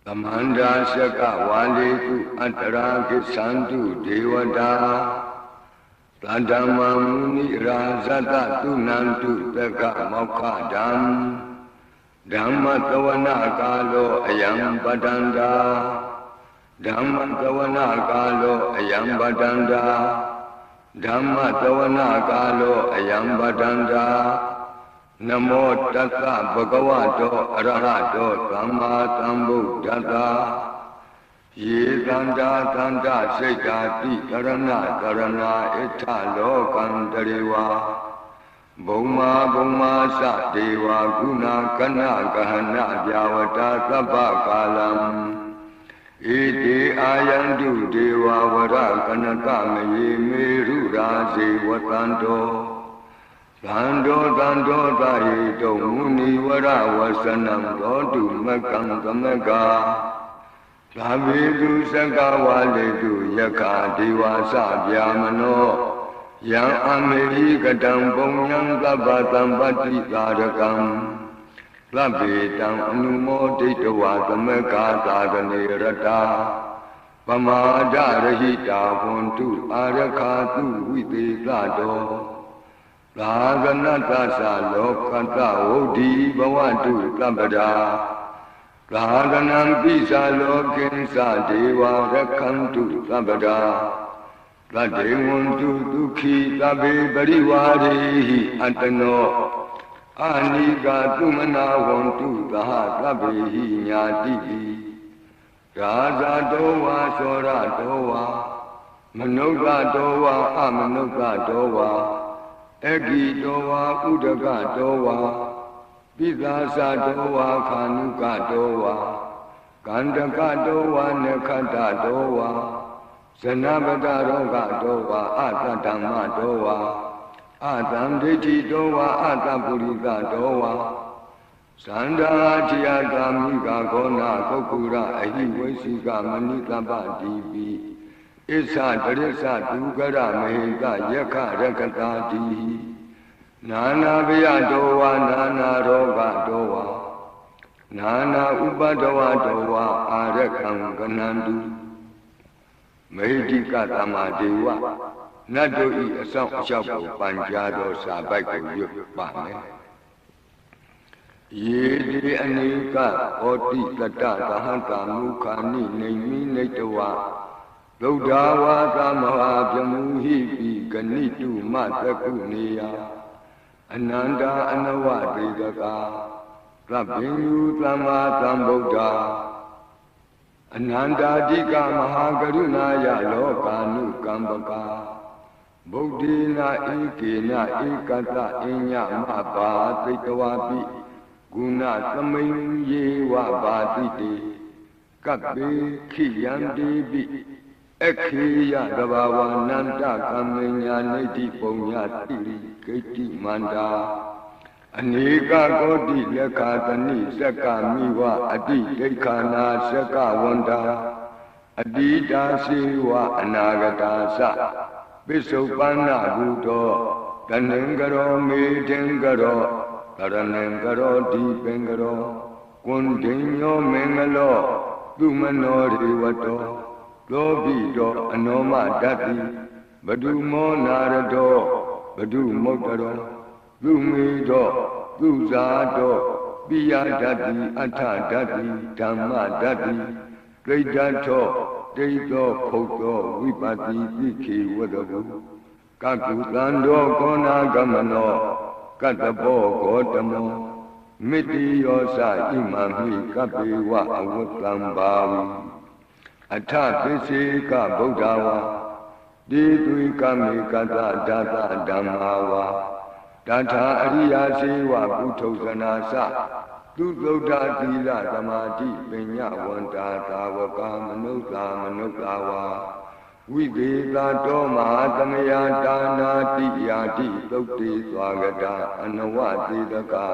Tamanda Saka Waliku Antaraki Santu Devata Tadama Muni Razata Tunantu Taka Mokadam Dhamma Tawana Kalo Ayam Badanda Dhamma Tawana Kalo Ayam Badanda Dhamma Tawana Kalo Ayam Badanda Namo Tassa Bhagavato Arahato Samma Sambuddhassa Ye Tanda Tanda Sekati Karana Karana Etta Lokantariva Bhuma Bhuma Sa Deva Guna Kana Kahana Vyavata Sabha Kalam Iti Ayandu Deva Vara Kanaka Meyi Meru Rasi Vatanto Dando Dando Dahito Muni Vara Vasanam Dodu Makam Kamaka Sabidu Saka Validu Yaka Divasa Vyamano Yang Amerika Tampung Yang Tabatam Pati Tarakam Labitam Anumoti Tawatamaka Tadani Rata Pamada Rahita Puntu Arakatu Viti Tato Raganata Salokata Odi Bhavatu Labada Raganam Pisa Lokinsa Deva Rakantu Labada Rademuntu Dukhi Tabe Bariwarihi Antano Anika Tumana Wantu Taha Tabehi Nyatihi Raja Dowa Sora Dowa Manuka Dowa Amanuka Dowa Egi Dowa Udaka Dowa Pidasa Dowa Kanuka Dowa Kandaka Dowa Nekata Dowa Sanabada Roga Dowa Atadama Dowa Adam Deji Dowa Atapurika Dowa Sanda Chiata Mika Kona Kokura Ahi Vesika Manikaba Divi Isa Teresa Dugara Mehika Yaka Rakata Dihi Nana Vya Dowa Nana Roga Dowa Nana Ubadowa Dowa Arakam Ganandu Mehika Tamadewa Nadoi Asam Shapo Panjado Sabaiko Yupane Yedi Anika Oti Tata Tahanta Mukani Nemi Netawa Lodawa Tamaha Jamuhi Ganitu Matakunia Ananda Anawa Dedaka Rabinu Tama Tamboda Ananda Dika Mahagaruna Yalokanu Kambaka Bodhina Ikena Ikata Inya Mapa Titawapi Guna Samayin Yewa Batiti Kapi Kiyandibi Ekhiya Dabawa Nanda Kamenya Neti Ponya Tiri Keti Manda Anika Koti Lekatani Saka Miwa Adi Dekana Saka Wanda Adita Siwa Anagata Sa Bisopana Budo Tanengaro Medengaro Taranengaro Dipengaro Kundinyo Mengalo Dumano Rivato Lobido Anoma Dati Badumo Narado Badu Motaro Lumido Luzado Biya Dati Ata Dati Dhamma Dati Gredato Deito Koto Vipati Viki Wadavu Kakutando Kona Gamano Katabo Gotamo Miti Yosa Imami Kapiwa Awutambawi Ata Pisi Ka Bodhawa Didui Kami Kata Data Dhammawa Data Ariya Siwa Bhuttosanasa Dudoda Tila Tamati Penya Wanta Tawaka Manukawa Videta Toma Tamaya Dana Tiyati Dokti Swagata Anawati Daka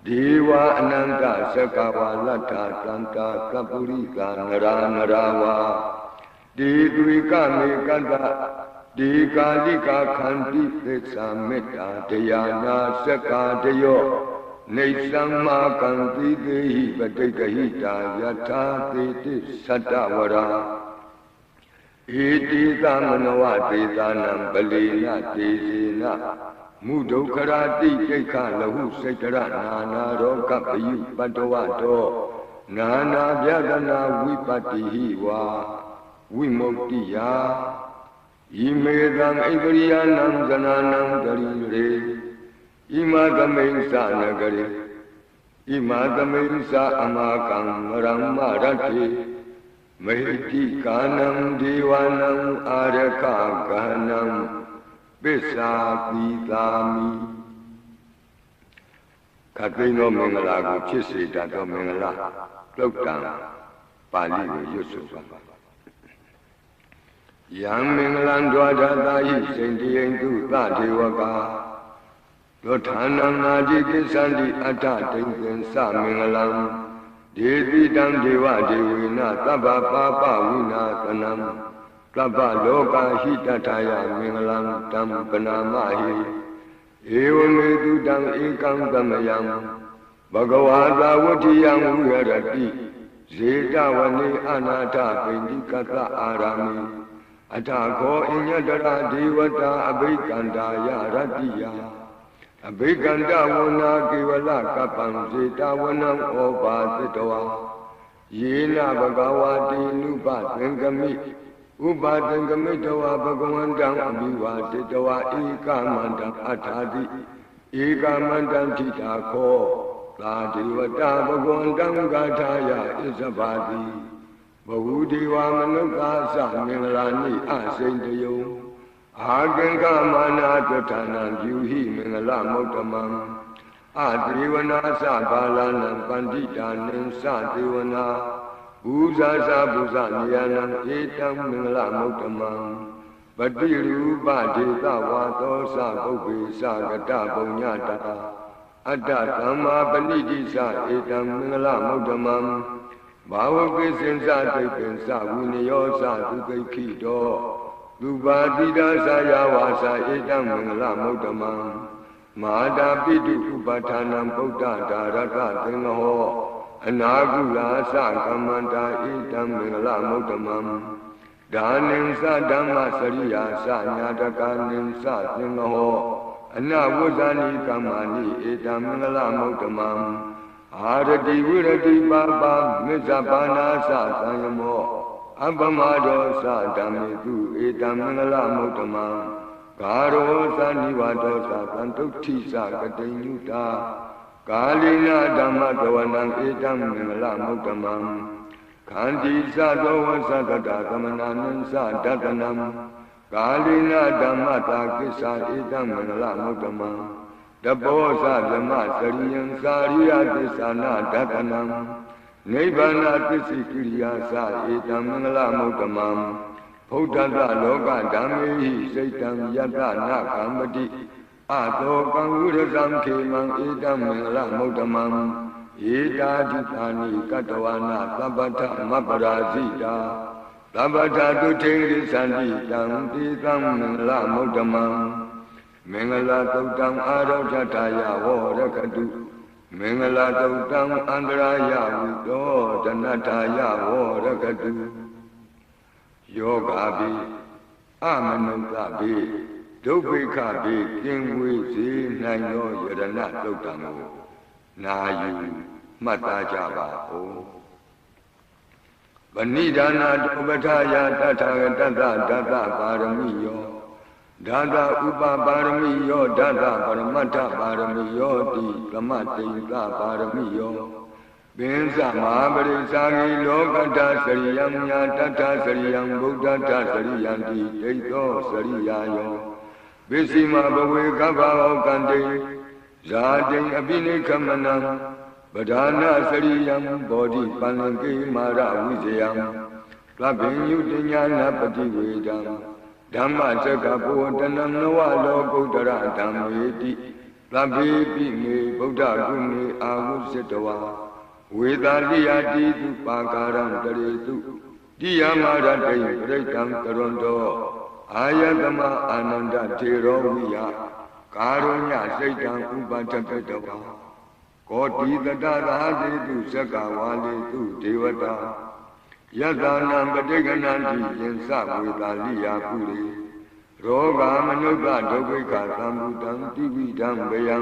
Deva Ananta Sakawa Lata Santa Kapurika Narawa Didwika Mekanta Dika Dika Kanti Pesa Metta Dayana Saka Dayo နေသမကံတိတိဟိပတိကဟိတာယထာတိတိသတ္တဝရာဣတိသမနဝတေသနံပလီနတေစီနမုဒုက္ခရာတိဒိဋ္ဌလဟုစိတ်တရနာနာရောကပယုပတ္တဝတောနာနာဗျဒနာဝိပတ္တိဟိဝါဝိမု ക്തി ယာဣမေသံဣပရိယနံဇနာနံတရိရေဣမသမိစ္ဆာနဂရေဣမသမိစ္ဆာအမကံမရမ္မရတိမေတိကာနံဒေဝနံအာရကဂနံပစ္စာပိသာမိခသိန်းသောမင်္ဂလာကိုဖြစ်စေတတ်သောမင်္ဂလာသုတ်တံပါဠိကိုရွတ်ဆိုပါယံမင်္ဂလံဒွါဒတာဟိစိန္တိယံသူသဒေဝကာသောဌာနံနာတိကိသန္တိအတ္တတိံသင်္သမင်္ဂလံဒေတိတံဒေဝဒေဝိနသဗ္ဗပါပဝိနာသနံသဗ္ဗလောကဟိတထာယမင်္ဂလံတံပနာမဟိဧဝမေတုတံဧကံသမယံဘဂဝါသာဝတ္ထိယံဝိရတိဇေတဝနေအနာထပိဋိကတအာရမိအထာခောအညတရဒေဝတာအဘိကန္တာယရတ္တိယအဘိကန္တဝနာကေဝလကပ္ပံဇေတဝနံဩဘာသတဝါယေနဘဂဝါတိနုပသင်္ကမိဥပါသင်္ကမိတဝါဘဂဝန္တံအဘိဝါတိတဝါဧကမန္တံအထာတိဧကမန္တံထိတာခောသာဒေဝတာဘဂဝန္တံဂါထာယဣဇဘာတိဘဝုဒေဝမနုဿာသမင်္ဂလာနိအစိန်တယုံအာကင်္ဂမာနာတဌာနံပြုဟိမင်္ဂလမုဒ္ဓမံအဒေဝနာသဘာလနံပန္တိတာနံသဒေဝနာဘူဇာသဘူဇနိယနံဧတံမင်္ဂလမုဒ္ဓမံပတိရူပဒေသဝါသောသပုပ္ပေသကတပုံညတာအတ္တသမ္မာပဏိတိသဧတံမင်္ဂလမုဒ္ဓမံဘာဝကိစင်္စတိပ္ပင်္စဝိနယောသသူကိခိတောသူပါတိဒါသယာဝါစာဧတံမင်္ဂလမုဒ္ဓမံမဟာတာပိတုဥပဌာနံဗုဒ္ဓဒါရကသင်္ဃဟောအနာကုလာသကမ္မန္တာဧတံမင်္ဂလမုဒ္ဓမံဒါနိသဓမ္မစရိယာသညာတကနိသသင်္ဃဟောအနဝဇ္ဇာနိကမ္မာနိဧတံမင်္ဂလမုဒ္ဓမံအာရတိဝိရတိပါပါမေဇဘာနာသသံယမောအပမဒောသဓမ္မေတုဧတံမင်္ဂလမုဒ္ဓမံဂါရောသနိဝဒောသသံတုဋ္ဌိသကတိညုတာကာလိနာဓမ္မတဝနံဧတံမင်္ဂလမုဒ္ဓမံခန္တီသသောဝသကတသမနာနံသဒတနံကာလိနာဓမ္မတာကိစ္ဆာဧတံမင်္ဂလမုဒ္ဓမံတပောသဓမ္မစရိယံစာရိယသစ္စာနာဒတနံနိဗ္ဗာနသစ္စိကိရိယာသဧတံမင်္ဂလမုဒ္ဓမံဘုဒ္ဓတလောကဓမ္မေဟိစိတ်တံယတနာကမ္မတိအတောကံဝိရဇံခေမံဧတံမင်္ဂလမုဒ္ဓမံဧတာတိသာနိကတဝနာသဗ္ဗထမပ္ပရာဇိတာသဗ္ဗထတုထေရိသန္တိတံတိသံမင်္ဂလမုဒ္ဓမံမင်္ဂလသုတ်တံအာရောဓထာယဝရကတုမင်္ဂလသုတ်တံအန္တရာယဝိတောဒနထာယဝရကတုယောဂာပိအမနုဿပိဒုဗ္ဗိခပိကင်ဝေစေနိုင်သောယရဏသုတ်တံကိုနာယူမှတ်သားကြပါဦးဗဏိဒါနာဒုပထယတထာဂတတဒတပါရမိယောဒါသဥပပါရမိယောဒါသပရမတ္ထပါရမိယောတိသမတိသပါရမိယောပင်စမဟာပရိစ္ဆာဂိလောကတ္တစရိယံညာတတ္ထစရိယံဗုဒ္ဓတ္ထစရိယံတိဒိဋ္ဌောစရိယာယောပစ္စည်းမဘဝေကဗ္ဗဟောကံတေဇာတိအပိနိခမနံပဓာနာစရိယံဘောဓိပန္နကိမာရဝိဇယံသဗ္ဗညုတညာနာပတိဝေဒံဓမ္မစကပုတနံနဝလောကုတ္တရဓမ္မေတိသဗ္ဗေပိမေဗုဒ္ဓဂုဏေအာဟုစတဝါဝေသာလိယတိတုပါကာရံတရေတုတိယမရတေပရိတံကရွန်တောအာယတမအာနန္ဒထေရောဝိယကာရုညစိတ်တံဥပတ္တကတဝါ ကောတိတတသာစေတုသက္ကဝါလေတုဒေဝတာယတနာပဋိက္ခဏတိယင်္စဝေတာလိယာပုရိရောဂမနုဿဒုက္ခိကသံဗုတံတိဝိတံဗယံ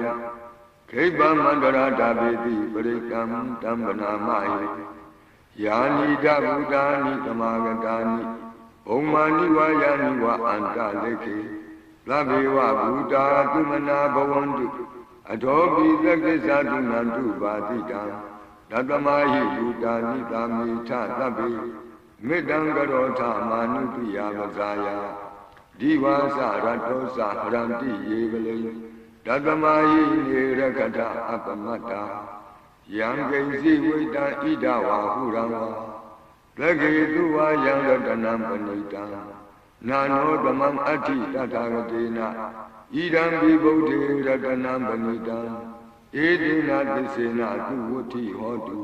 ခိဗ္ဗမန္တရာတာပေတိပရိကံတံပနာမဟိယာနိဒဗုဒာနိသမာဂတာနိဘုံမာနိဝါယာနိဝါအန္တလေခေလဗ္ဗေဝဗုဒာသုမနာဘဝန္တုအထောပိသကိစ္ဆတုနန္တုပါတိတံတတမဟိဗုဒာနိသာမိထသဗ္ဗေမေတ္တံကရောထမာနုပိယပဇာယဒီဝါစရတောစဟရန္တိယေကလေတတမဟိနေရကထအပမတ္တာယံကိဉ္စီဝိတံဣဒဝါဟုရံဝါသကေတုဝါယံရတနံပဏိတံနာနောဓမ္မံအဋ္ဌိတထာဂတေနဣဒံဘိဗုဒ္ဓေရတနံပဏိတံဧတိနာသစ္စေနသူဝဋ္ဌိဟောတု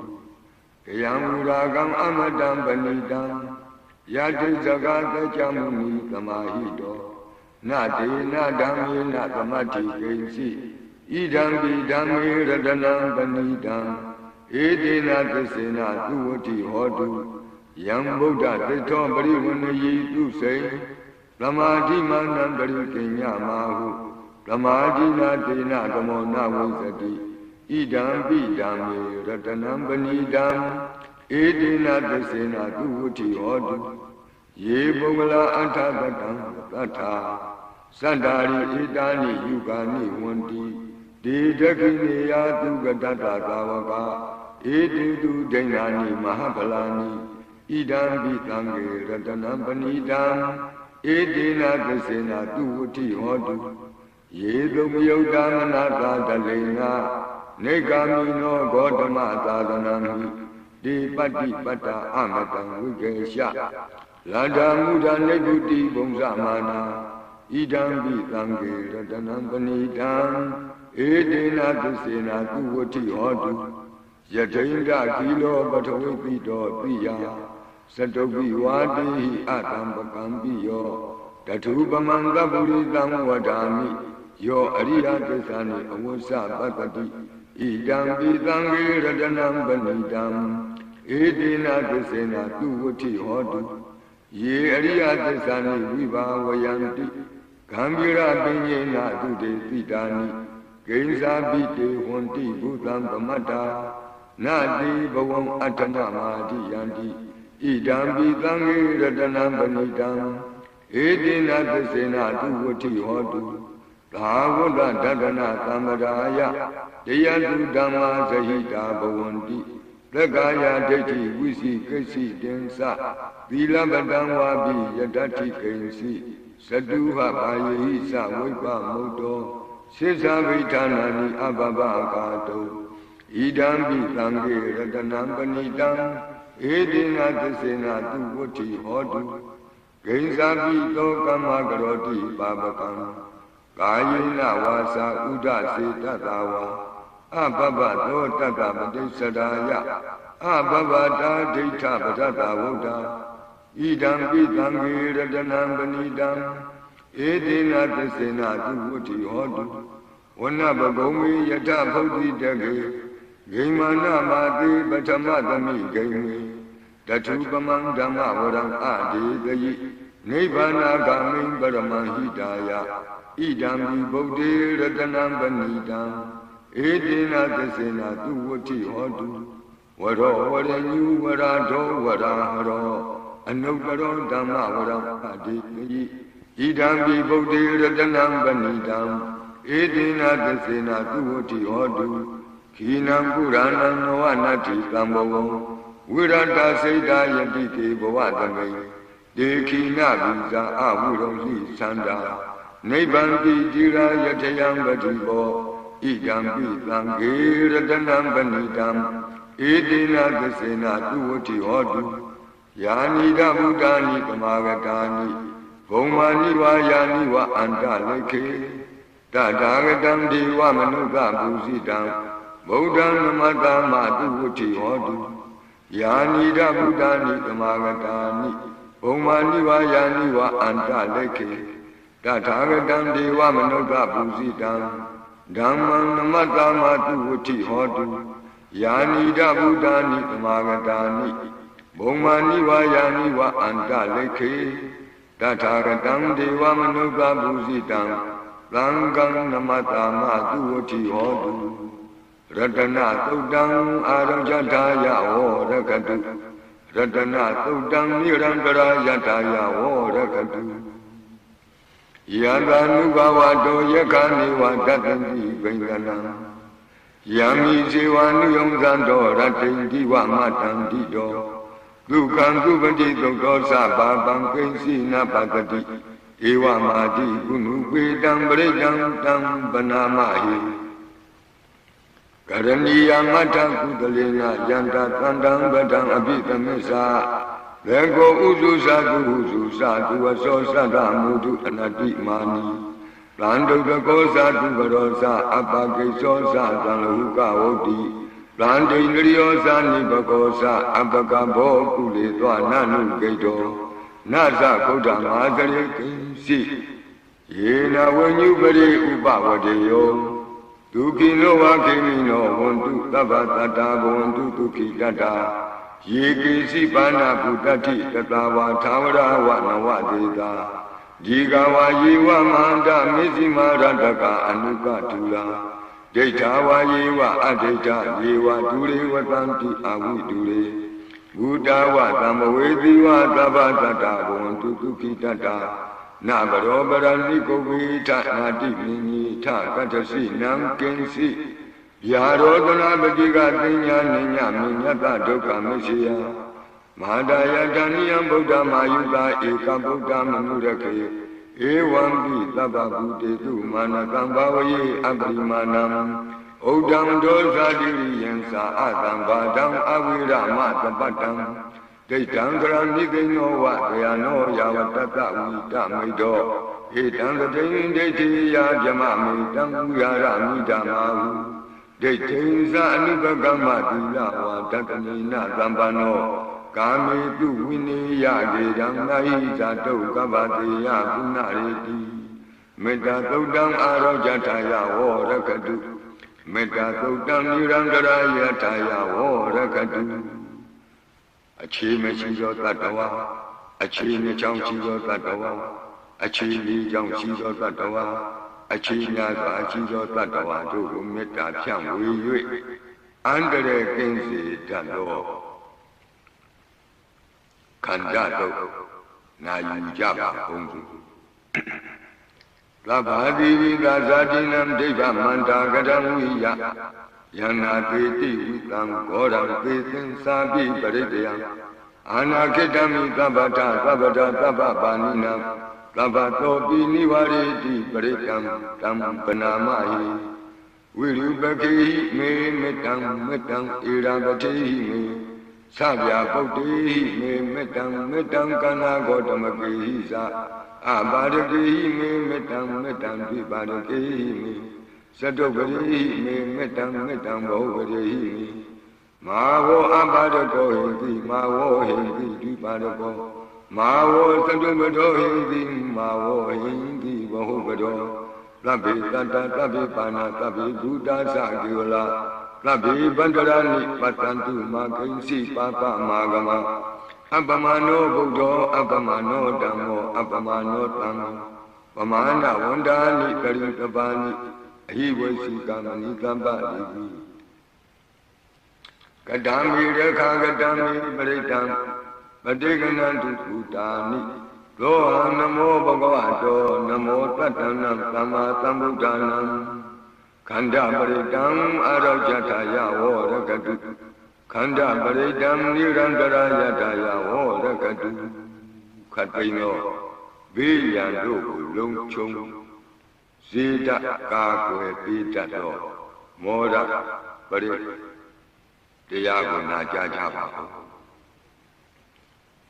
ကယံမူရာကံအမတံပဏိတံယတိဇဂသကြမုနိသမာဟိတောနတေနဓမ္မေနသမတ္ထိကိဉ္စီဣဒံဘိဓမ္မေရတနံပဏိတံဧတိနာသစ္စေနသူဝဋ္ဌိဟောတုယံဗုဒ္ဓသစ္ထောပရိဝဏယိတုစေသမာဓိမာနံပရိကိညမာဟုသမာဓိနာတေနကမောနဝိသတိဣဒံပိဓမ္မေရတနံပဏိတံဧတိနာသစ္စေနသူဝဋ္ဌိဟောတုယေပုဂ္ဂလာအထသတံသတ္ထာသတ္တာရိဣတာနိယုဂာနိဝန္တိဒေဒခိနေယသူကတတ္တသာဝကဧတိတုဒိဏာနိမဟာဗလာနိဣဒံပိသံဃေရတနံပဏိတံဧတိနာသစ္စေနသူဝဋ္ဌိဟောတုယေသုမယုတ်တမနာသာတလိင္ဃနေဂာမိနောဂေါတမသာသနာမိဒီပတ္တိပတ္တာအမတံဝိကေရှလန္တာမုဒ္ဒနိဗ္ဗုတိဘုံဇမာနာဣဒံပိသံဃေရတနံပဏိတံဧတိနာသစ္စေနသူဝဋ္ဌိဟောတုယထိန္ဒကိလောပထဝိပိတောပိယသတုပိဝါတိဟိအတံပကံပိယောတထုပမံသဗ္ဗုရိတံဝဒာမိယောအရိယသစ္စာနိအဝိသပတ္တိဣဒံပိသံဃေရတနံပဏိတံဧတိနာသစ္စေနသူဝဋ္ဌိဟောတုယေအရိယသစ္စာနိဝိဘာဝယန္တိဂံဗီရပညေနသုတေတိတာနိဂိဉ္စာပိတေဟွန်တိဘုသံသမတ္တာနာတိဘဝံအတ္တမမာတိယန္တိဣဒံပိသံဃေရတနံပဏိတံဧတိနာသစ္စေနသူဝဋ္ဌိဟောတုသာဝတ္တဒဒနာသံဗရာယတရားသူဓမ္မာဇဟိတာဘဝန္တိသက္ကာယဒိဋ္ဌိဝိသိကိစ္စတင်္စသီလပတံဝါပိယတ္ထိကိဉ္စီသတုဟဘာယေဟိသဝိပမုတ္တောစေသဗိဌာနာနိအဘဘကာတောဣဒံပိသံဃေရတနံပဏိတံဧတိနာသစ္စေနသူဝဋ္ဌိဟောတုဂိဉ္စာပိသောကမ္မကရောတိပါပကံကာယေနဝါစာဥဒစေတတဝါအဘဘသောတတပတိစ္ဆဒါယအဘဘတာဒိဋ္ဌပဒတဝုဒ္ဓဣဒံပိသံဃေရတနံပဏိတံဧတိနာသစ္စေနသူဝဋ္ဌိဟောတုဝနဘဂုံမေယထဗုဒ္ဓိတကေဂိမာနမာတိပထမသမိဂိမေတထုပမံဓမ္မဝရံအဒေတယိနိဗ္ဗာနာဂာမိံပရမဟိတာယဣဒံပိဗုဒ္ဓေရတနံပဏိတံဧတိနာသစ္စေနသူဝဋ္ဌိဟောတုဝရောဝရညုဝရာဒောဝရာဟရောအနုတ္တရောဓမ္မဝရံအဒေတယိဣဒံပိဗုဒ္ဓေရတနံပဏိတံဧတိနာသစ္စေနသူဝဋ္ဌိဟောတုခိနံပုရဏံနဝနတ္ထိသံဘဝံဝိရတစိတ်တာယတိကေဘဝသမိန်ဒေခိနဗိဇာအဝုရုံဟိသန္တာနိဗ္ဗန္တိတိရာယထယံပတိဘောဣဒံပိသံဃေရတနံပဏိတံဧတိနာသစ္စေနသူဝဋ္ဌိဟောတုယာနိဒဗုဒ္ဓာနိသမာဂတာနိဘုံမာနိဝါယာနိဝအန္တလိခေတထာဂတံဒေဝမနုဿပူဇိတံဗုဒ္ဓံနမတမသူဝဋ္ဌိဟောတုယာနိဒဗုဒ္ဓာနိသမာဂတာနိဘုံမာနိဝါယာနိဝအန္တလိခေတထာဂတံဒေဝမနုဿပူဇိတံဗ Dhamma namatama tu uti hotu Yani da buddhani tamagatani Bhumani wa yani wa anta lekhe Tathagatam deva manuka bhusitam Langam namatama tu uti hotu Ratana tuddham arajataya ho rakatu Ratana tuddham nirantara yataya ho rakatu Yadanugawato yakani wa tatanti benganam Yami sevanu yongzanto ratinti wa matanti do Dukam dupati doktosa babam kensi napatati Ewa mati kunu pedam bredam tam banamahi Karaniya mata kudalena yanta tandam badam abhitamesa Lego uzu satu aso sada mudu anati mani Lando dago satu barosa apake sosa talahuka odi Lando indriyosa nipakosa apaka boku le twa nanu gaito Nasa koda mazare kinsi Yena wenyu bari upavadeyo Dukino wa kimino wontu tabatata wontu tuki dada Yeki si pana putati tatawa tawara wa nawadeda Jiga wa yewa manda mizima randaka anuka tula Deita wa yewa adeita yewa dure wa tanti awi dure Buddha wa tamawedi wa tabatata wontu tuki dada Nabaro baraniko vita nati minyi ta katasi nam kensi Yarodana badiga tinya ninya minyata dukkha misiya Madaya dhaniyam buddha mayuga eka buddha manurake Evam pi tabba bhutetu manakam bhavaye abhimanam Uddham dosa diriyansa atam vadam avirama tapatam Deitam karanidino va dayano yavatata vita maido Etam dayin deiti ya jamamitam uyaramidamahu Deitinsa anubhagama dila wa tatanina zambano Kami tu viniya gedam nahi zato kabate ya punareti Metta tuddham arojataya ho rakatu Metta tuddham nirantara yataya ho rakatu Achi me chi yo tatawa Achi ne chang chi yo tatawa Achi li chang chi yo tatawa Achi nya sa achi yo tatawa tu ko metta phyan we yue Andare kinsi tatlo Khanda to na yu ja ba hong su Labhadi vida zadinam deva manta gadam viya Yana peti vitam goram petin sabi paridayam Anakitami tabata tababaninam Tabato binivareti paridam tam panamahi Virubhakehi me metam iravatehi me Sabya bhaktehi me metam kana gautamakehi sa Abhadakehi me metam vibhadakehi me Sadokarihi me metam bhauvarehi me Mavo abhadako hindi mavo hindi vibhadako Mavo sadokado hindi mavo hindi bhauvarehi Labhi tata labhi pana labhi buddha sakyola Labhi bandarani patantu makinsi papa magama Abhamano buddho abhamano dhammo abhamano dhammo Pamana wandani karintabani ahivasi kamani kambhadi Kadami rekha kadami paritam Patiganantu bhutani Loha namo bhagavato namo tatanam tamma sambuddhanam Khanda paritam arajataya ho rakatu Khanda paritam nirantara yataya ho rakatu Khatpino Viyandu long chung Sita kakwe pitato Moda parit Tiyago na jajabako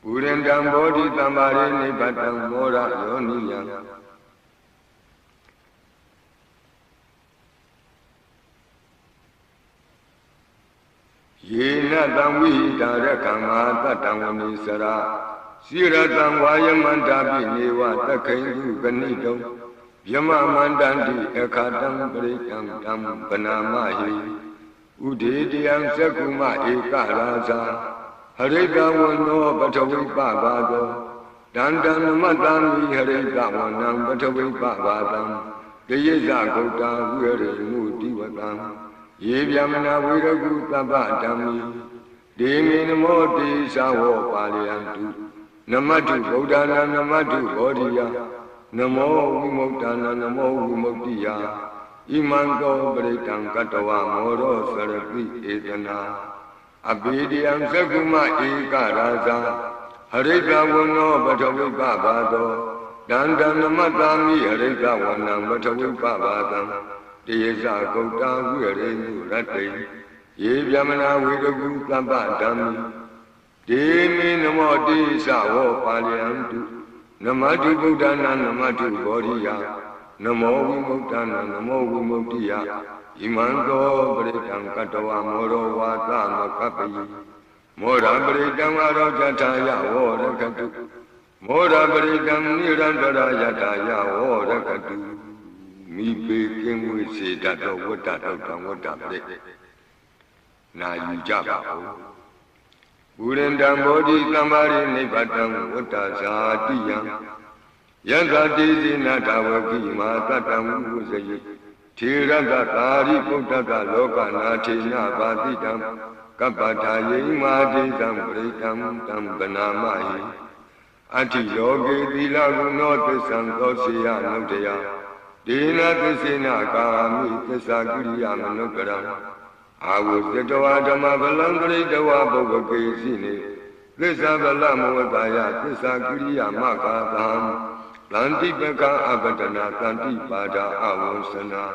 Purendam bodhi tambari nipatam mora yoniyam Yena tam vihita rakama tatam vanisara Siratam vayamantapi neva takhaindu ganidam Yama Mandandi Ekatam Britam Tam Banamahi Udidiyam Sekuma Eka Raza Harika Wano Batawi Babado Dandan Matami Harika Wanam Batawi Babadam Deyeza Kota Vere Mutiwatam Yevyamana Viragu Tabadami Demi Moti Sawo Paliantu Namatu Bodana Namatu Bodhiya Namo Vimokdana Namo Vimokdiya Imango Britam Katawa Moro Sarapi Edana Abidiyam Sakuma Eka Raza Harika Wano Batawi Babado Dandan Matami Harika Wanam Batawi Babadam Deyeza Kota Vire Rate Yevyamana Viragu Tabadami Demi Namo Sawo Paliantu Namatu Buddhana Namatu Bodhiya Namo Vimokdana Namo Vimokdiya Imango Britam Katawa Moro Vata Makapayi Mora Britam Arojataya Vorakatu Mora Britam Nirandara Yataya Vorakatu Mi Peking Visi Dato Vata Vata Bre Na Yujaba Urendam Bodhi Tamari Nipatam Vata Satiyam Yanta Tizi Natavaki Matatam Usayi Tiranda Tari Puttaka Loka Natina Batitam Kapataye Maditam Britam Tam Banamahi Ati Yogi Dilagunote Santosya Nutaya Dina Tisina Kami Tisagiriya Manukaram I was the Dawatama Valangri Dawa Bogakesini, Lisabella Muataya, Tisagriya Makadam, Lantipeka Abatana, Tantipada Avosana,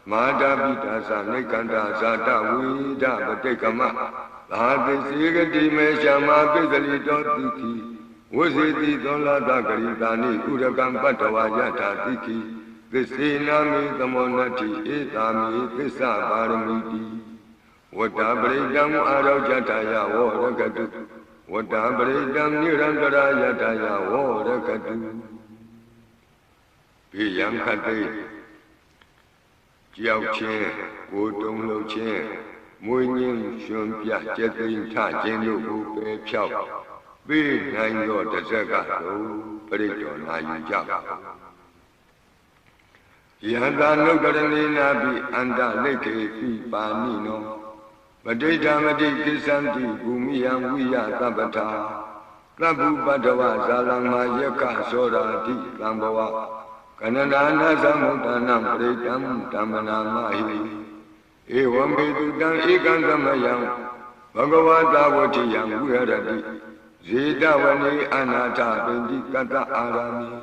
Mada Vitasa, Nikanda Sata, Vida Batekama, Hadisiga Dimeshama, Pisalito Tiki, was it the Dola Dagaritani, Urakam Patawayata Tiki, Kristina Mi the Monati, Itami, Pisa Paramiti. Wata Bridam Arojataya Vorakatu Wata Bridam Nirandara Yataya Vorakatu Piyam Kate Jiao Chen Wotong Lo Chen Muyin Shun Pia Jetin Ta Jenu Upe Piao Bi Nango Tazaka Brido Nayujaba Yanda Nogarani Nabi Anda Leke Pi Panino Madita Madi Kisanti Bumiyam Viya Tabata Klabu Badawa Zalama Yaka Sora Ti Lambawa Kanadana Samutanam Britam Tamana Mahi Evam Bedudan Ikandamayam Bhagavata Vatiyam Virati Zidavani Anata Bindi Kata Arami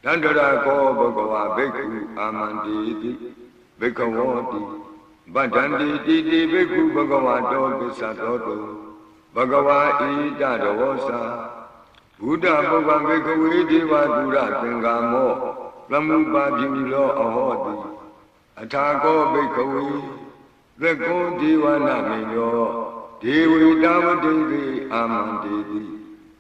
Tandara Ko Bhagava Beku Amanditi Bekawati Badandi Didi Beku Bhagavato Bisatoto Bhagava Ida Davosa Buddha Bhagava Beku Diva Dura Tengamo Lamuba Bimilo Ahodi Atako Beku Beko Diva Namino Devi Davadi Amandidi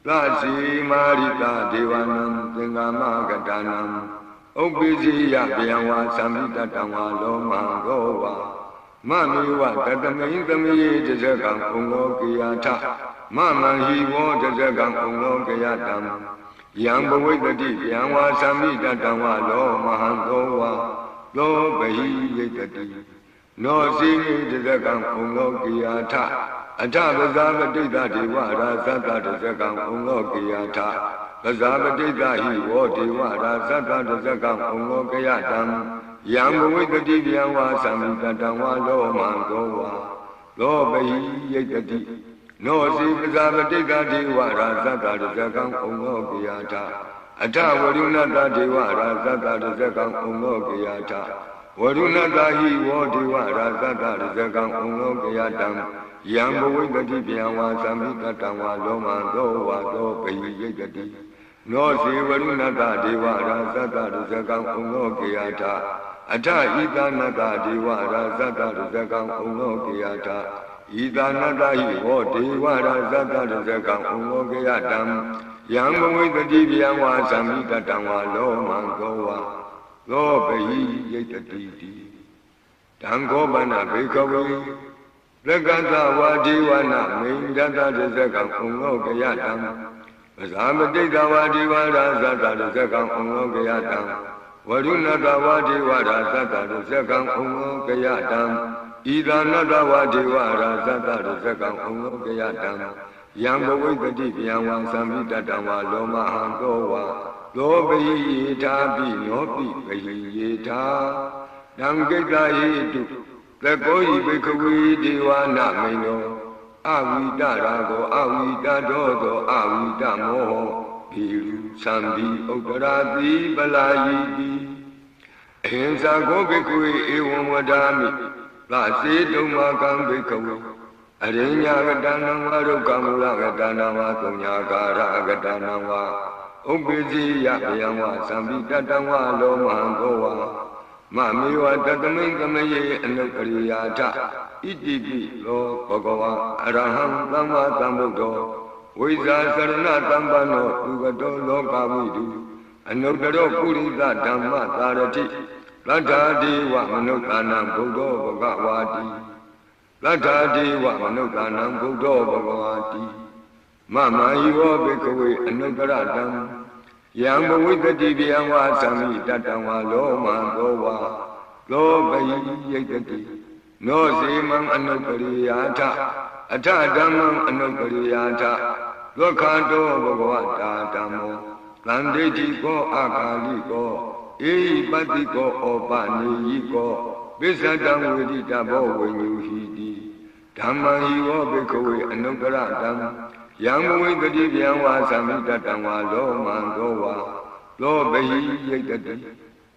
Plasi Marita Devanam Tengama Gatanam Obisi Yapiawa Samita Tama Loma Gova Mamiwa Tatami Tami Jazakam Ungo Kiyata Mama Hiwo Jazakam Ungo Kiyatam Yambawitati Yawa Samita Tama Loma Hangova Lo Bahi Yetati No Simi Jazakam Ungo Kiyata Atabazabadita Diwara Sata Jazakam Ungo Kiyata Bazabadita Hiwo Diwara Sata Jazakam Ungo Kiyatam Yambawitati Yawa Samita Tama Lo Mangova Lo Bahi Yetati No Sibazabadita Diwara Sata Jazakam Ungo Kiyata Atavarunata Diwara Sata Jazakam Ungo Kiyata Varunata Hiwo Diwara Sata Jazakam Ungo Kiyatam Yambawitati Yawa Samita Tama Lo Mangova Lo Bahi Yetati No Sivarunata Diwara Sata Jazakam Ungo Kiyata Ata Idanata Diwara Sata Jazakam Ungo Kiyata Idanata Hiwo Diwara Sata Jazakam Ungo Kiyatam Yambawitati Yawa Samita Tama Lo Mangova သောပဟိယိတတိတိတံခောပနဘေခဝေလက္ကသဝါဒီဝနာမိန္ဒတတဇကံဥံလောကယတံပဇာမတိတဝါဒီဝရာသတတဇကံဥံလောကယတံဝရုဏတဝါဒီဝရာသတတဇကံဥံလောကယတံဣဒာနတဝါဒီဝရာသတတဇကံဥံလောကယတံယံဘဝိတတိဗျံဝံသံမိတတံဝါလောမဟံသောဝါသောပိယေထာပိနောပိပိယေထာတံကိတ္တဟိတုသကောဤဘိခဝေဒေဝနာမိန်နောအဝိတရာကိုအဝိတတောသောအဝိတမောဟိရုသံတိဥတ္တရာတိပလာယိတိအဟိံစာကိုဘိခဝေဧဝံဝဒာမိသစေတုံမာကံဘိခဝေအရိညာကတနံဝရုကမူလကတနံဝသုညာကာရကတနံဝဥပ္ပဇိယဗျံဝသံပိတတံဝလောမဟံသောဝမမေဝတတမိန်ကမယေအနုပရိယာထဣတိပိလောဘဂဝါအရဟံသမ္မာသမ္ဗုဒ္ဓောဝိဇာစရဏတမ္ပနောသူကတောလောကဝိတုအနုတ္တရောပုရိသဓမ္မသာရတိလတ္ထာဒေဝမနုဿာနံဘုဒ္ဓောဘဂဝါတိလတ္ထာဒေဝမနုဿာနံဘုဒ္ဓောဘဂဝါတိမမယိဝဘိခဝေအနုတ္တရတံယံဘဝိတတိဗျံဝါသံမိတတံဝါလောမံသောဝါလောဘယိယိတတိနောဇေမံအနုပရိယာထအထဓမ္မံအနုပရိယာထဒုက္ခတောဘဂဝတာဓမ္မောသံဒိဋ္ဌိကောအာကာလိကောဧဟိပတ္တိကောဩပနေယိကောပိစ္ဆတံဝေဒိတဘောဝိညုဟိတိဓမ္မံဟိဝဘိခဝေအနုတ္တရတံယံဘဝိတတိဗျံဝါသံမိတတံဝါလောမံသောဝါလောဘဟိယိတတိ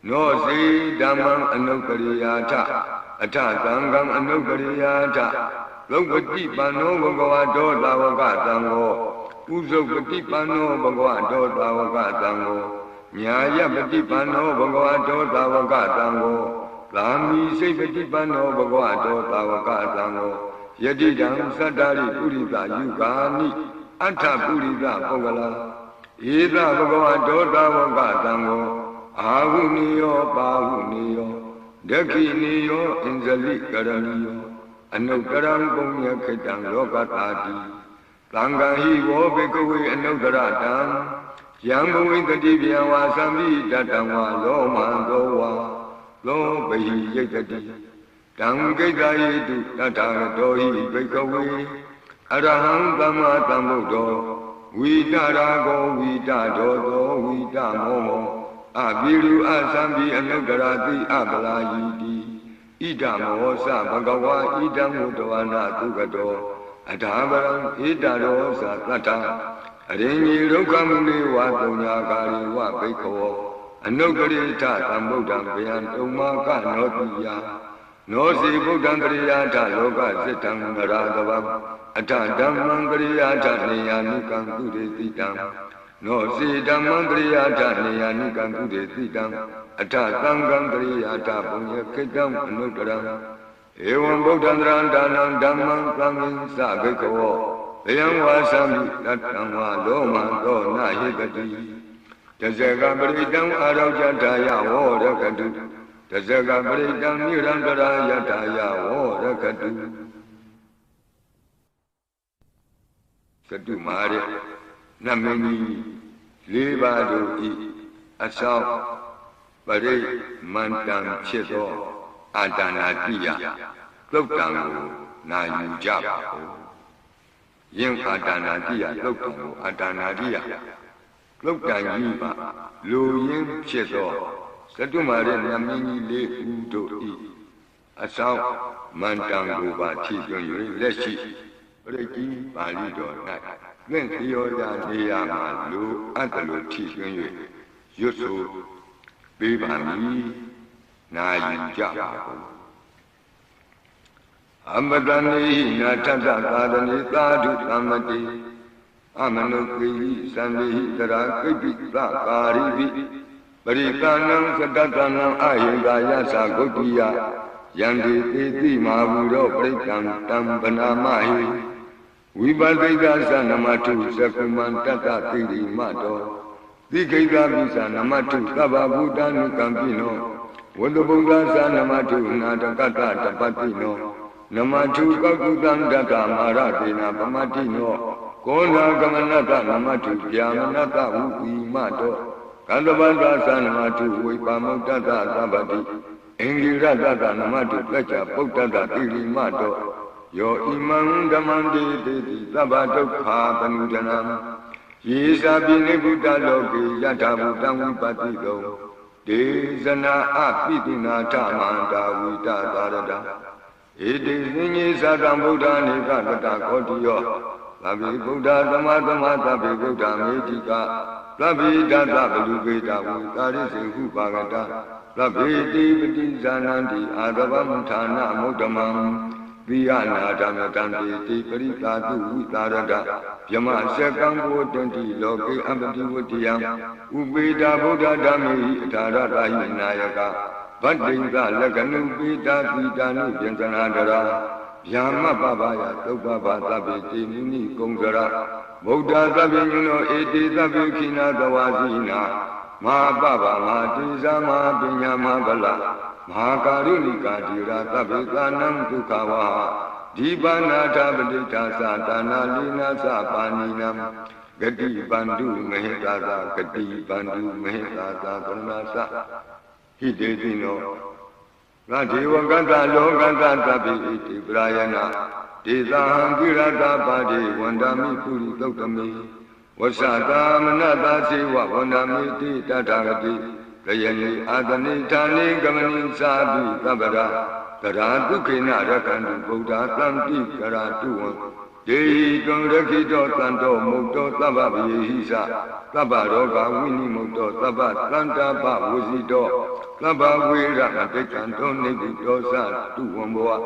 နောစေဓမ္မံအနုပရိယာထအထသံဃံအနုပရိယာထလောကတိပန္နောဘဂဝတောသာဝကသံဃောဥဇုပတိပန္နောဘဂဝတောသာဝကသံဃောညာယပတိပန္နောဘဂဝတောသာဝကသံဃောသာမိစိတ်ပတိပန္နောဘဂဝတောသာဝကသံဃောယတိတံသတ္တရိပုရိသယုဂာနိအထပုရိသပုဂ္ဂလာဧသဘဂဝတောသာဝကသံဃောအာဟုနိယောပါဟုနိယောဒက္ခိနိယောအင်္ဇလိကရဏီယောအနုတ္တရံပုညခိတံလောကတာတိသံဃာဟိဝောဘိကဝေအနုတ္တရတံယံဘဝိတတိဗျံဝါသံမိတတံဝါလောမံသောဝါလောဘဟိယိတတိတံကိတ္တဟိတုတထာဂတောဟိဘိကဝေအရဟံသမ္မာသမ္ဗုဒ္ဓောဝိတရာဂောဝိတဒောသောဝိတမောမောအပိရုအသံပိအနုတ္တရာတိအပလာယိတိဣဒမောသဘဂဝါဣဒံမုတဝနာသုကတောအထာပရံဣဒရောသသတ္တအရိညေဒုက္ခမုနိဝါတုံညာကာရိဝဘိက္ခဝောအနုတ္တရိထသမ္ဗုဒ္ဓံဗျံတုံမာကနောတိယနောစီဗုဒ္ဓံကရိယာထလောကစိတ္တံနရာတဝံအထဓမ္မံကရိယာထနေယာနိကံသူရေတိတံနောစီဓမ္မံကရိယာထနေယာနိကံသူရေတိတံအထသံဃံကရိယာထပုညခိတံအနုတ္တရံဧဝံဗုဒ္ဓံတရံဒါနံဓမ္မံသံဃင်္စဘိက္ခဝောဘယံဝါသံမိတတံဝါလောမံသောနာဟိတတိတဇဂပရိတံအာရောကြထာယဝောရကတုတဇဂပရိတံနိရန္တရာယထာယဝောရကတုသတုမာရနမင်းကြီး၄ပါးတို့ဤအသောပရိမန္တံဖြစ်သောအာတနာတိယသုတ်တံကိုနာယူကြပါဦးယင်အာတနာတိယသုတ်တံကိုအာတနာတိယသုတ်တံကြီးမှာလူရင်းဖြစ်သောသတုမာရနမင်းကြီး၄ဦးတို့ဤအသောမန္တံကိုပါထိကျွန်း၍လက်ရှိပရိတိပါဠိတော်၌သင်္ခေယောရာနေရာမှာလူအပ်တယ်လို့ထိကျွန်း၍ရွတ်ဆိုပေးပါမည်နာယူကြပါဦးအမတနေနာထတသာသနေသာဓုသမ္မတိအမနုကိသံလေတရာကိပိသကာရိပိပရိကဏံသတ္တတနံအဟိန္ဒာယသဂုတ်တိယယန္တိသေတိမာဘူရောပရိကံတံပနာမဟိဝိပသိကသနမထုသကုမံတတ္တတိရိမတောသ တိခိတပိသနမတုသဗ္ဗဗုဒ္ဓ ानु ကံပိနောဝတ္တဗုဒ္ဓသာနမတုနာတကတ္တတပတိနောနမတုကကုသံတတ္တမာရတေနပမတိနောကောဏကမနတနမတုဗျာမနတဝုပိမတောကန္တဗန္တသာနမတုဝိပါမုတ္တသသဗ္ဗတိအင်္ဂိရတတနမတုပัจจပုတ္တတတိရိမတောယောဣမံဓမ္မံတေတိသဗ္ဗဒုက္ခပနုဒနံယေသာပိနိဗ္ဗုတလောကေယထာဘူတံဝိပတိတောဒေဇနာအပိတိနာထမန္တာဝိတသာရတဧတိသင်္ညေသတံဗုဒ္ဓနေကတတကောတိယောသဗ္ဗေဗုဒ္ဓသမသဗ္ဗေဗုဒ္ဓမေတိကသဗ္ဗေတတဗလူပေတဝိကာရိစေဟုပါကတသဗ္ဗေတိပတိဇာနန္တိအာတဗမဌာနမုဒ္ဓမံဝိယနာဓမ္မတံတေတိပရိသာတုဝိသာရတဗျမစကံဘောတန္တိလောကေအပတိဝတ္တယံဥပေတာဗုဒ္ဓဓမ္မေဟိအထာရတာဟိနာယကဗတ္တိကလက္ခဏုပေတာပိတာနုပြဉ္စနာတရာဗျာမပပယသုပ္ပပသဗ္ဗေတိမုနိကုံစရဗုဒ္ဓသဗ္ဗေညုနောဧတိသဗ္ဗေခိနာသဝါစီနာမဟာပပမဟာတိဇာမဟာပညာမဟာဗလမဟာကာရုဏိကာတိရာသဗ္ဗေသာနံဒုက္ခဝါဒီပါဏာထပတိထာသဒါနာလိနာသပါဏိနံဂတိပန္တုမဟိတာသာဂတိပန္တုမဟိတာသာကရုဏာသဟိတေတိနောငါဒေဝကတ္တလောကတ္တသဗ္ဗေဣတိပရာယနာဒေသဟံကိရတပါတိဝန္ဒာမိပုရိသုတ်တမေဝဆတာမနတာစေဝဝန္ဒာမိတိတထာဂတိရယနိအာတနိဌာနိကမနိသာပိသဗ္ဗရာတရာဒုက္ခိနရကန္တုဗုဒ္ဓသံတိကရာတုဝံဒေဟိတုံရခိတောတံတောမုတ်တောသဗ္ဗဗယေဟိသသဗ္ဗရောဂဝိနိမုတ်တောသဗ္ဗသန္တာပဝစီတောသဗ္ဗဝေရမတိကံတောနိဗ္ဗတောသတုဝံဘော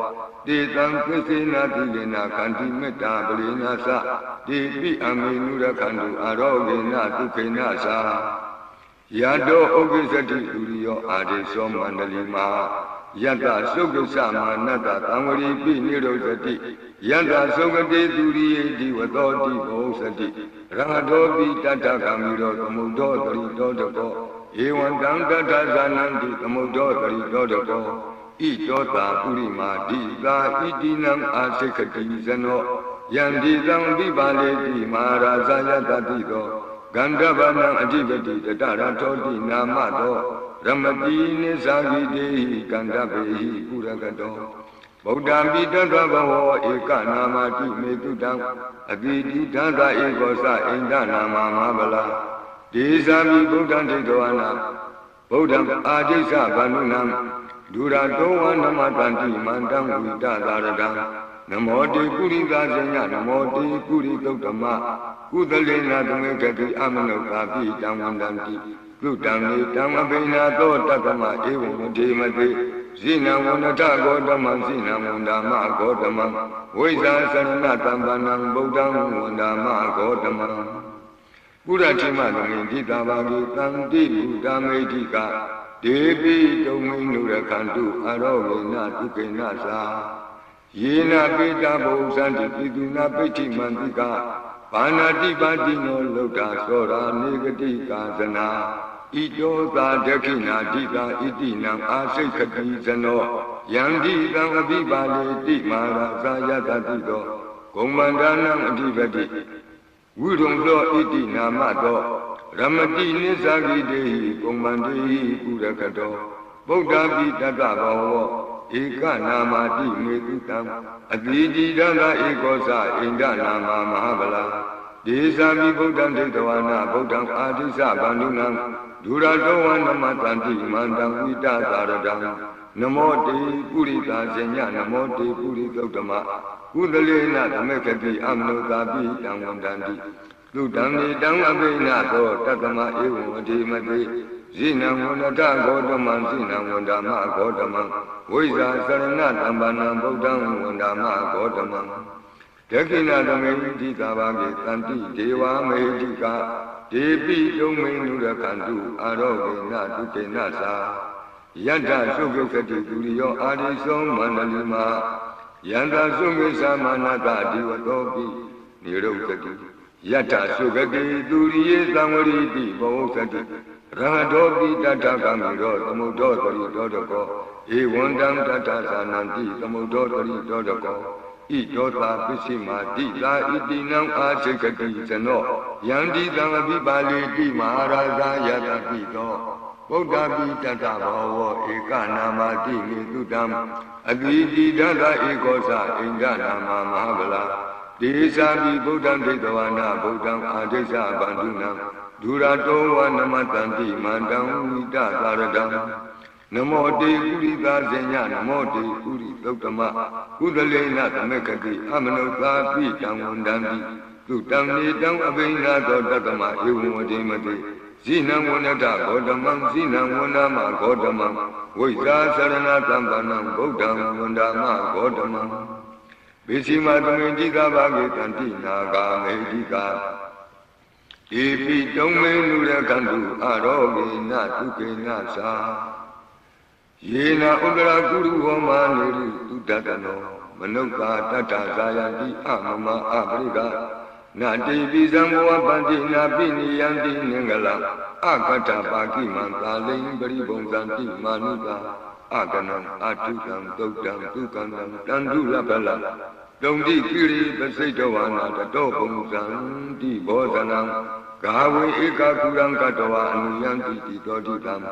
တေတံသစ္စေနာတိလေနာခန္တိမေတ္တာပရိနာသတေပိအမေနုရခန္တုအာရောဂေနဒုက္ခိနသာယတောဥပ္ပစ္စတိဒုရိယောအာဒေသောမန္တလိမယတသုက္ကသမနတသံဝရိပိနိရောဓတိယတသုက္ကတိဒုရိယေတိဝတောတိဘောသတိရဟတောပိတတ္တကံမိရောသမုဒ္ဒောတရိတောတကောဧဝံတံတတ္တဇာနန္တိသမုဒ္ဒောတရိတောတကောဣတောတာပုရိမာဒိသာဣတိနံအာစိခတိဇနောယံဒီသံပိပါလေတိမဟာရာဇယတတိတောဂန္ဓဗနံအဓိပတိတတရထောတိနာမတောရမတိနိသဂိတေဟိကန္ဓဗေဟိပုရကတောဗုဒ္ဓံပိတတဘဝဧကနာမတိမေတုတံအတိတိသံသာဧကောသအိန္ဒနာမမဗလာဒေဇာမိဗုဒ္ဓံဒိဋ္ဌဝနာဗုဒ္ဓံအာဒိစ္စဗန္ဓုနံဒုရတောဝနမတန္တိမန္တံဝိတသာရတံနမောတိပုရိသဇညနမောတိပုရိသုတ္တမကုသလေနာသမေကတိအမနုသာပိတံဝန္တံတိကုတံမေတံအဘိနာသောတက္ကမဧဝံမထေမတိဇိနံဝန္တဂောတမံဇိနံဝန္ဒာမဂောတမံဝိဇာသရဏတံပန္နံဗုဒ္ဓံဝန္ဒာမဂောတမံပုရတိမသမင်တိတာဘာဂိတံတိဘုဒ္ဓမေတိကဒေပိတုံမိနုရခန္တုအရောဂေနဒုက္ခိနသာယေနပိတဘုဇန္တိပိတုနာပိဋ္ဌိမန္တိကဘာနာတိပါတိနောလုဒ္ဓသောရာနေဂတိကာဇနာဣတောသာဒခိနာတိကာဣတိနံအာစိခတိဇနောယံတိတံအပိပါလေတိမာရာဇာယတတိတောဂုံမန္ဒနံအဓိပတိဝိရုံသောဣတိနာမတောရမတိနိသဂိတေဟိဂုံမန္တေဟိပုရကတောဗုဒ္ဓပိတတဘောဧကနာမတိမေတုတံအတိတိဒန္တဧကောသအိန္ဒနာမမဟာဗလာဒေသမိဗုဒ္ဓံဒိဋ္ဌဝနာဗုဒ္ဓံအာတိသဗန္ဓုနံဒုရတောဝနမတန္တိမန္တံဝိတသာရတံနမောတေပုရိသာဇညနမောတေပုရိသုတ္တမကုသလေနသမေကတိအမနုသာပိတံဝန္တန္တိသုတံမေတံအဘိနာသောတတ္တမဧဝံဝတိမတိဇိနံဝန္တဂောတမံဇိနံဝန္ဒာမဂောတမံဝိဇာသရဏတံပန္နံဗုဒ္ဓံဝန္ဒာမဂောတမံဒက္ခိဏသမေတိသာဘာဂေတန္တိဒေဝမေတိကဒေပိတုံမိနုရခန္တုအာရောဂေနဒုက္ခေနသာယတ္တသုဂုခတိဒုရိယောအာရိသောမန္တလိမယန္တသုမေသမနတဒီဝတောပိနိရုဒ္ဓတိ Yata Sugati Duriye Samuriti Bosati Rahadopi Tata Kamiro Samudori Dodoko E Wondam Tata Sananti Samudori Dodoko E Dota Pishima Dita Idinam Achikati Sano Yandi Samabi Bali Di Maharaja Yata Pito Buddha Tata Bhava Eka Namati Nidudam Advidi Dada Ekosa Indanama Mahabala Desabi Buddham Dedavana Buddham Adesa Bandunam Durato Vanamatanti Mandam Vita Saradam Namo De Kurita Zenya Namo De Kuri Doktama Kudalena Tamekati Amanota Pitam Wandandi Tutam Nidam Abina Dotakama Yumodimati Zinam Wanata Godamam Zinam Wanama Godamam Visa Sarana Tambanam Buddham Wandama Godamam Vishima Tumendika Bhagitanti Naga Medika Ipi Tome Nura Kandu Aroge Natuke Nasa Yena Udara Guru Homa Niru Tutatano Manuka Tata Zayanti Amama Afrika Nati Bizamwa Bandi Nabini Yanti Ningala Akata Baki Mantaling Baribonzanti Manuka Aganam Atukam Dokam Tukandam Tandula Bala Dondi Kiri Basitowana Tatopum Zanti Bozanam Gawi Eka Kurang Katawa Anuyanti Dodikam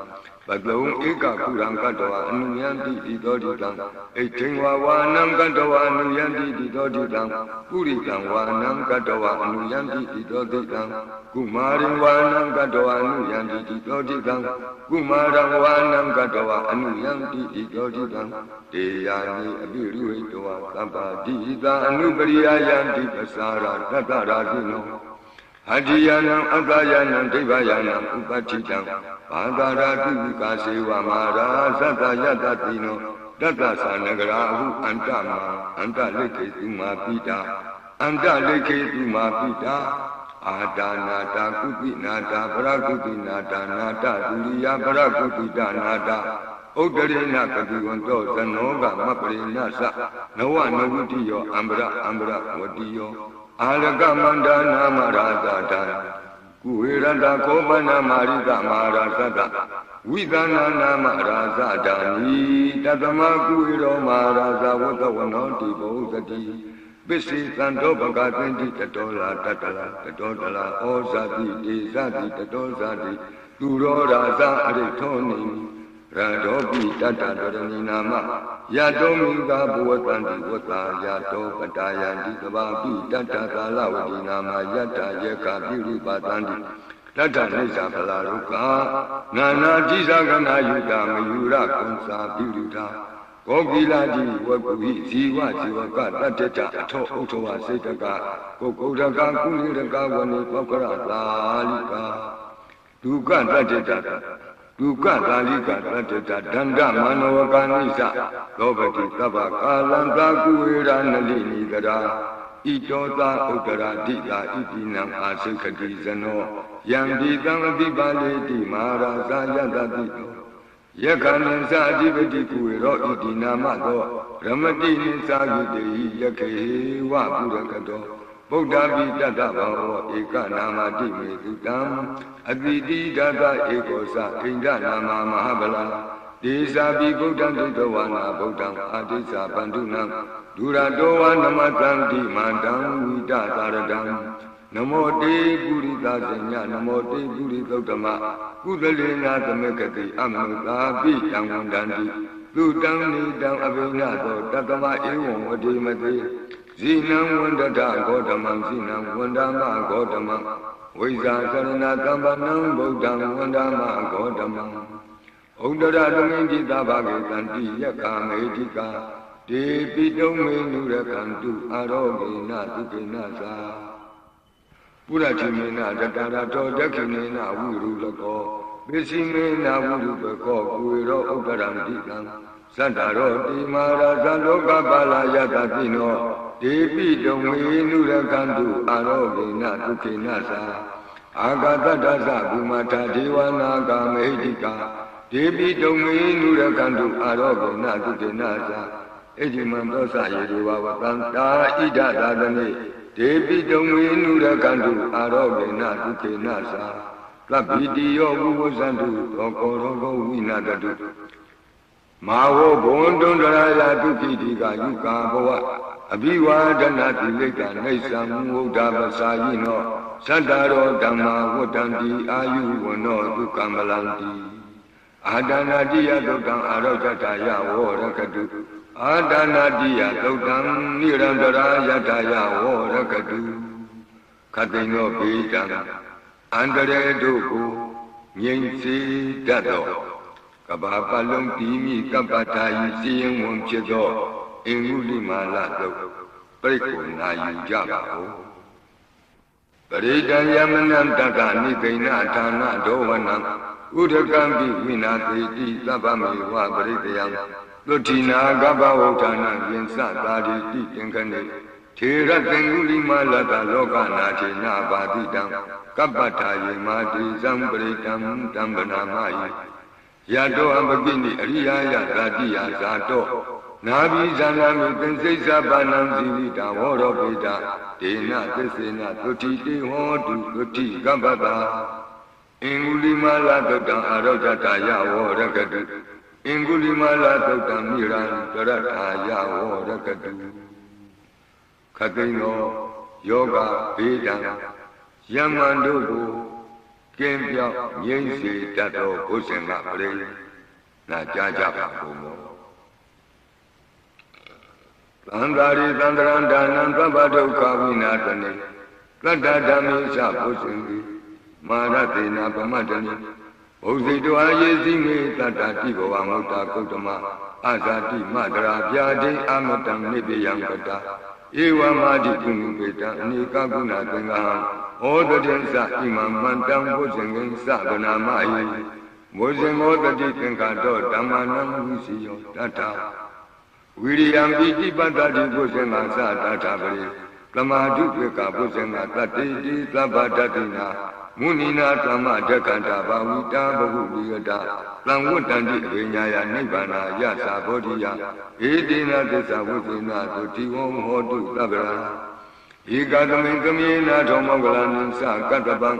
Badlong Eka Kurang Katawa Anuyanti Dodikam Etingwa Wanam Katawa Anuyanti Dodikam Purikam Wanam Katawa Anuyanti Dodikam Kumarin Wanam Katawa Anuyanti Dodikam Kumaran Wanam Katawa Anuyanti Dodikam Deyani Abiru Toa Kamba Dita Anubariya Yanti Pasara Tatarajino Hajiyanam Agayanam Devayanam Upatitam Padaratu Kasewa Mara Sata Yatatino Data Sanagarahu Antama Anta Leke Tuma Pita Anta Leke Tuma Pita Adanata Kupi Nata Parakuti Nata Nata Duriya Parakuti Nata Odarina Kadiwanto Zanoga Mapri Nasa Nawa Navutiyo Ambra Wadiyo Alaga Mandana Marazada Kuiranda Kobana Marida Marazada Vidana Namarazada Ni Tatama Kuiro Maraza Watawanoti Bozati Bisi Santo Bagatinti Tatola Tatala Ozati Desati Tatozati Duro Raza Aritoni Radobi Tata Doraninama Yadominga Buatanti Wata Yato Patayanti Tababi Tata Kalawinama Yata Yeka Piri Patanti Tata Nisa Palaruka Nana Jizagana Yuda Mayura Kunsa Pirita Kogilaji Wakuhi Ziwa Ziwaka Tateta Ato Otowa Setaka Kokodaka Kuliraka Wani Pakara Lalika Duka Tateta Duka Dalika Tateta Danda Manowakanisa Lobati Taba Kalanta Kuira Nalini Dada Itota Utara Dita Itinam Asikati Zano Yandi Tamabi Baleti Maharaza Yadadito Yakanin Sajivati Kuiro Itinamado Ramadi Nisagiti Yake Wapurakato Buddha Tata Bhava Eka Namati Medutam Advidi Dada Ekosa Inda Nama Mahabala Desabi Buddha Ditawana Buddha Adisa Bandunam Duradowa Namatanti Mandam Vita Saradam Namo De Purita Zenya Namo De Puritotama Kudalena Tamekati Amuta Pitam Wandandi Tutam Nidam Abhinato Tatama Evam Vadimati Zinam Wandata Godamam Zinam Wandama Godamam Visa Sarana Tambanam Buddham Wandama Godamam Udara Domindita Bhagitanti Yaka Medika Depi Dome Nurakantu Arogena Tukinasa Purachimena Tatarato Dakimena Vurulako Visimena Vurupako Kuiro Udaram Ditam Santaroti Maharaja Loka Bala Yatatino Depi Dome Nurakantu Arogena Tukinasa Agata Dasa Bhumata Devanaga Medika Depi Dome Nurakantu Arogena Tukinasa Ejimantosa Yeduwa Vatanta Ida Dadane ဒေပိတုံဝေနုရကန္တုအာရောဂေနဒုက္ခေနသာသဗ္ဗိတိယောဝုဝဇန္တုသောကောရောဂဝိနာတတုမာဝဘဝန္တုန္တရာယဒုက္ခိတိကယုကာဘဝအဘိဝါဒနာတိလိကနိစ္စံဝုဒ္ဓပစာယိနောသတ္တရောဓမ္မာဝတ္တံတိအာယုဝနောဒုက္ခမလံတိအာဒနာတိယသုတ်တံအာရောဇတယဝောရကတုအာဒနာတိယသုတ်တံနိရန္တရာယတယဝောရကတုခတိန်သောဘေတံအန္တရေတို့ကိုငြိမ်စေတတ်သောကဘာပလုံးတိမိကပ္ပတာယီစီရင်ဝန်ဖြစ်သောအင်္ဂုလိမာလတို့ပြိက္ခုနာယူကြပါဦးပရိဒံယမနံတတနိသိဏဌာနဒောဝနံဥဒကံပိဝိနာတိတိသဗ္ဗမေဝပရိတယံသုတိနာကပ္ပဝဋ္ဌာနံယင်္စသာတိတိသင်္ခဏေထေရသင်္ဂုလိမာလတလောကနာထေနပါတိတံကပ္ပထာယေမာတိဇံပရိတံတံဗနာမယိယတောအပကိနိအရိယာယဇာတိယဇာတောနာဘိဇန္နာမိသင်္စိစ္ဆပါဏံဇီဝိတဝောရောပိတာဒေနသစ္စေနသုတိတေဟောတုသုတိကပ္ပတာအင်္ဂုလိမာလသုတ်တံအာရောဇတယဝောရကတုအင်္ဂုလိမာလသုတ်တံမိရံကရထာယဝောရကတုခတိန်သောယောဂဘေးဒံယမန်တို့ကိုကင်းပြောက်ငြိမ့်စေတတ်သောဘုရှင်ကပရိနာကြားကြပါဘုံမောသံဃာရိသံဃရန္ဒါနံသဗ္ဗဒုက္ခဝိနာတနေသတ္တဓမ္မိသဘုရှင်တိမာရတေနာပမတ္တနိဘုဇိတောအာယေစီမေသတ္တတိဘဝမုတ္တကုတ္တမအာဇာတိမတရာဗျာဒိအာမတံနိဗ္ဗယံကတာဧဝမာတိကုဏုပေတံအနိကကုဏသင်္ဃဟံဩတတိသဣမံမန္တံဘုဇင်္ဂင်သဗနာမယိဘုဇင်္ဂောတတိသင်္ခါတောဓမ္မနံဝိစီယောတတ္ထဝိရိယံပိတိပတ္တတိဘုဇင်္ဂသတတ္ထပရိသမာဓုပေကဘုဇင်္ဂတတ္တိတိသဗ္ဗတတ္တိနာမုနိနာသမ္မဒက္ခန္တာဘာဝိတာဘဟုဝိယတသံဝတ္တန္တိအဝိညာယနိဗ္ဗာနာယသာဘောဓိယဧတိနာသစ္စာဝိသေနာသုတိဝံဟောတုသဗ္ဗရာဧကသမိကမေနာထောမောကလနိသကတ္တပံ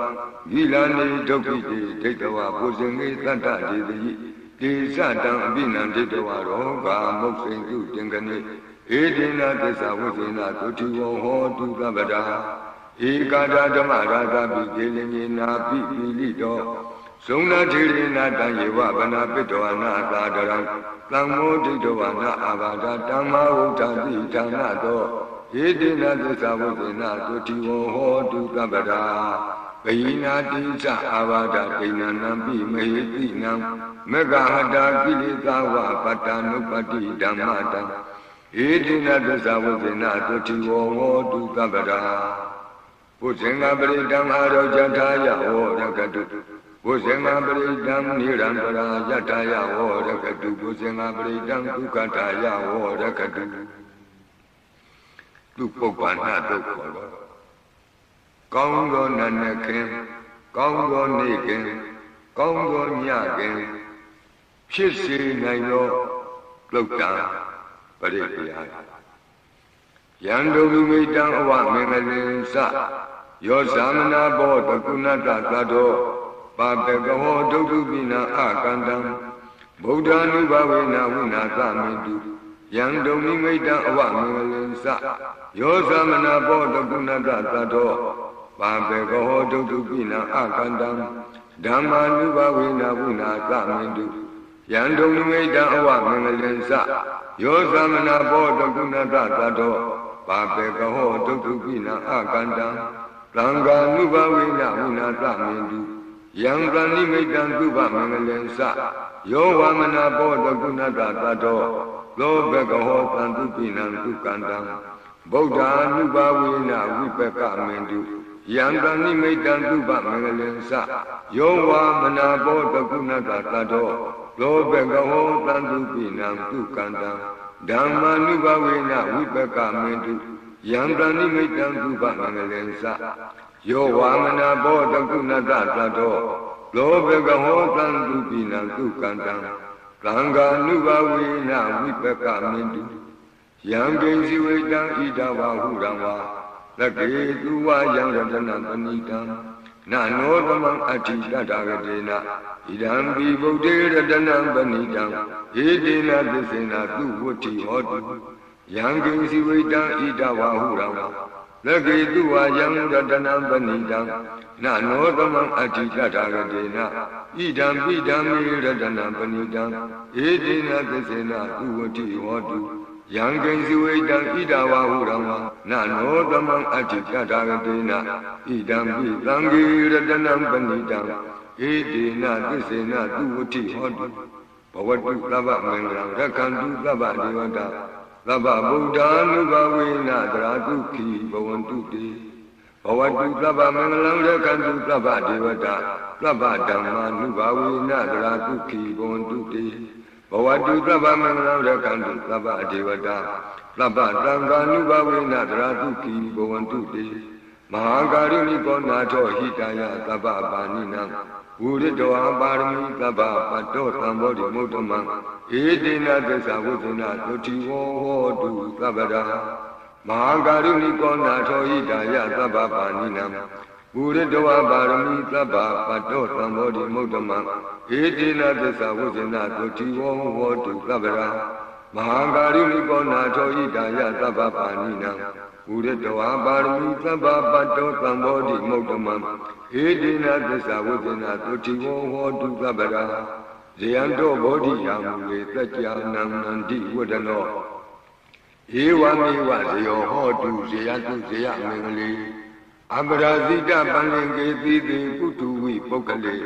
ဂိလာနိဒုက္ခိတိဒိဋ္ဌဝဘုဇင်္ဂေသတ္တဒေတိတေသတံအပိနံဒိဋ္ဌဝရောဂာမုတ်စိန်တုတင်္ဂနေဧတိနာသစ္စာဝိသေနာသုတိဝံဟောတုသဗ္ဗရာဧကာဒဓမ္မရာသပိကေလင်္ဂေနာပိပိလိတောဇုံနာထေရိနာတံယေဝဗနာပိတောအနာသာဒရံသံမောဒိဋ္ဌဝနာအာဘာဒဓမ္မဝုဒ္ဓတိဌာနသောဧတိနာသစ္စာဝိသေနာသုတိဝံဟောတုသဗ္ဗရာဘိနာတိသအာဘာဒဒိဏနံပိမဟိတိနံမေဃဟတာကိလေသာဝပတ္တနုပတိဓမ္မတံဧတိနာသစ္စာဝိသေနာသုတိဝံဟောတုသဗ္ဗရာဘုဇင်္ဂပရိတံအာရောဇထာယဝောရကတုဘုဇင်္ဂပရိတံနိရန္တရာယထာယဝောရကတုဘုဇင်္ဂပရိတံဒုက္ခထာယဝောရကတုသူပုပ္ပန္နတုတ်ခေါ်တော့ကောင်းသောနနခင်ကောင်းသောနေ့ခင်ကောင်းသောညခင်ဖြစ်စေနိုင်သောလုတ်တံပရိပယယံဒုလူမိတံအဝမင်္ဂလင်္စယောဇာမနာဘောတကုဏတသတ္တောပါပကဟောဒုက္ခပိနာအခန္တံဗုဒ္ဓ ानु ဘဝေနဝိနာသမင်တုယံဒုမိမိတံအဝမင်္ဂလင်္စယောဇာမနာဘောတကုဏတသတ္တောပါပကဟောဒုက္ခပိနာအခန္တံဓမ္မာနုဘဝေနဝိနာသမင်တုယံဒုမိမိတံအဝမင်္ဂလင်္စယောဇာမနာဘောတကုဏတသတ္တောပါပေကဟောဒုက္ခပိနာအခန္တံသံဃာနုဘဝေနဝိနာသမင်တုယံသန္တိမိတံသုဘမင်္ဂလင်္စယောဝမနာဘောတကုဏတသတ္တောလောဘကဟောသန္တုပိနံသုကန္တံဗုဒ္ဓ ानु ဘဝေနဝိပကမင်တုယံသန္တိမိတံသုဘမင်္ဂလင်္စယောဝမနာဘောတကုဏတသတ္တောလောဘကဟောသန္တုပိနံသုကန္တံဓမ္မာနုဘဝေနဝိပကမင်တုယံတဏိမိတံသုဘမင်္ဂလင်္စယောဝါမနာဘောတကုဏတသတ္တောလောဘကဟောသန္တုပိနံသုကန္တံသံဃာနုဘဝေနဝိပကမင်တုယံကိဉ္စီဝေတံဣဒဝါဟုရံဝါ လက်ကေသူဝယံရတနာပဏိတံနာနောသမံအဋ္ဌိတတဂတေနဣဒံပိဗုဒ္ဓေရတနံပဏိတံဧတေနသစ္စေနသူဝတ္ထိဟောတုယံကိစီဝိတံဣဒဝါဟုရံလက်ကေသူဝယံရတနံပဏိတံနာနောသမံအဋ္ဌိတတဂတေနဣဒံပိဓမ္မေရတနံပဏိတံဧတေနသစ္စေနသူဝတ္ထိဟောတုယံကိစီဝိတံဣဒဝါဟုရံနာနောသမံအဋ္ဌိတတဂတေနဣဒံပိသံဃေရတနံပဏိတံဧတေနသစ္စေနသူဝတ္ထိဟောတုဘဝတုသဗ္ဗမင်္ဂလံရက္ခန္တုသဗ္ဗဒေဝတာသဗ္ဗဗုဒ္ဓ ानु ဘဝေနသရာတုခိဘဝန္တုတေဘဝတုသဗ္ဗမင်္ဂလံရက္ခန္တုသဗ္ဗဒေဝတာသဗ္ဗဓမ္မာနုဘဝေနသရာတုခိဘဝန္တုတေဘဝတုသဗ္ဗမင်္ဂလံရက္ခန္တုသဗ္ဗဒေဝတာသဗ္ဗသံဃာနုဘဝေနသရာတုခိဘဝန္တုတေမဟာကာရုဏိကောနာထောဟိတယသဗ္ဗပါဏိနံဝုရတောပါရမီသဗ္ဗပတ္တောသံဘောဓိမုဒ္ဓမံဧတေနသစ္စာဝိသနာသုတိဝောဟောတုသဗ္ဗရာမဟာကာရုဏိကောနာထောဟိတယသဗ္ဗပါဏိနံဝုရတောပါရမီသဗ္ဗပတ္တောသံဘောဓိမုဒ္ဓမံဧတေနသစ္စာဝိသနာသုတိဝောဟောတုသဗ္ဗရာမဟာကာရုဏိကောနာထောဟိတယသဗ္ဗပါဏိနံဝုရတောပါရမီသဗ္ဗပတ္တောသံဘောဓိမုဒ္ဓမံဧတေနသစ္စာဝိသနာသုတိဝောဟောတုသဗ္ဗရာဇယံတောဘောဓိယာမူလေတကြနံနန္တိဝဒနောဧဝမေဝဇယောဟောတုဇယတုဇယမင်္ဂလေအပရာဇိတပန္လင်ကေတိတိပုထုဝိပုဂ္ဂလေ